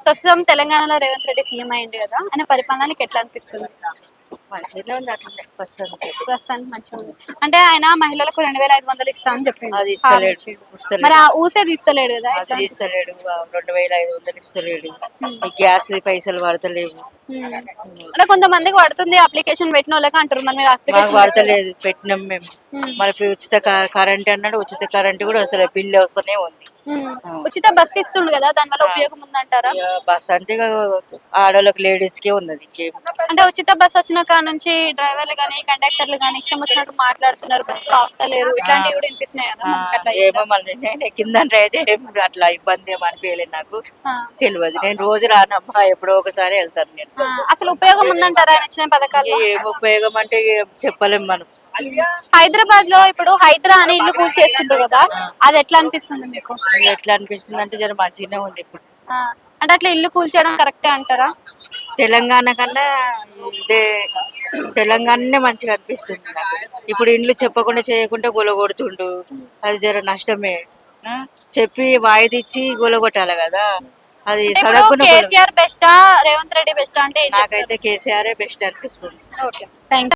ప్రస్తుతం తెలంగాణలో రేవంత్ రెడ్డి సీఎం అయ్యింది కదా, ఆయన పరిపాలన నీకు ఎట్లా అనిపిస్తుంది? మంచిగానే ఉంది అట్లనే ప్రస్తుతానికి అయితే. ప్రస్తుతానికి మంచిగా ఉంది. అంటే ఆయన మహిళలకు 2500 ఇస్తా అని చెప్పిండు. అది ఇస్తలేడు మరి ఇస్తలేడు ఆ ఊసేది ఇస్తలేడు కదా, అది ఎట్లా? ఇస్తలేడు 2500 ఇస్తలేడు. ఈ గ్యాస్ పైసలు పడతలేవు. అంటే కొంతమందికి పడుతుంది, అప్లికేషన్ పెట్టిన వాళ్ళకి అంటారు. మరి మీరు మాకు అప్లికేషన్ పడతలేదు, పెట్టినాం మేము. మరి ఉచిత కరెంట్ అన్నాడు, ఉచిత కరెంట్ కూడా అసలు బిల్లు వస్తూనే ఉంది. ఉచిత బస్సు ఇస్తుండు కదా, దానివల్ల ఉపయోగం ఉందంటారా? ఇక బస్ అంటే ఇక ఆడవాళ్ళకి లేడీస్ కే ఉన్నది, ఇంకేం. అంటే ఉచిత బస్ వచ్చిన కాడ నుంచి డ్రైవర్లు గానీ కండక్టర్లు గానీ ఇష్టం వచ్చినట్టు మాట్లాడుతున్నారు, బస్సు ఆపుతలేరు, ఇట్లాంటివి కూడా వినిపిస్తున్నాయి కదా. మనకి అట్లా ఏమో మళ్ళీ నేను కిందంటే అయితే అట్లా ఇబ్బంది ఏమో అనిపించలేదు, నాకు ఆ. తెలియదు. నేను రోజు రానమ్మా, ఎప్పుడో ఒకసారి వెళ్తాను నేను. అసలు ఉపయోగం ఉందంటారా ఆయన ఇచ్చిన పథకాలు? ఏం ఉపయోగం అంటే ఇక చెప్పలేము మనం. హైదరాబాద్ లో ఇప్పుడు హైడ్రా అని ఇల్లు కూల్చేస్తుండ్రు కదా, అది ఎట్లా అనిపిస్తుంది మీకు? ఇక ఎట్లా అనిపిస్తుంది అంటే జర మంచిగానే ఉంది ఇప్పుడు. ఆ, అంటే అట్లా ఇల్లు కూల్చేయడం కరెక్టే అంటారా? తెలంగాణ కన్నా ఇదే తెలంగాణనే మంచిగా అనిపిస్తుంది నాకు. ఇప్పుడు ఇండ్లు చెప్పకుండా చేయకుండా గొలగొడుతుండు, అది జర నష్టమే. చెప్పి వాయిదిచ్చి గొలగొట్టాలి కదా, అది అంటే ఇప్పుడు సడక్కున కేసీఆర్ బెస్టా రేవంత్ రెడ్డి బెస్టా అంటే ఏం చెప్తారు? నాకైతే కేసీఆర్ బెస్ట్ అనిపిస్తుంది. Okay, thank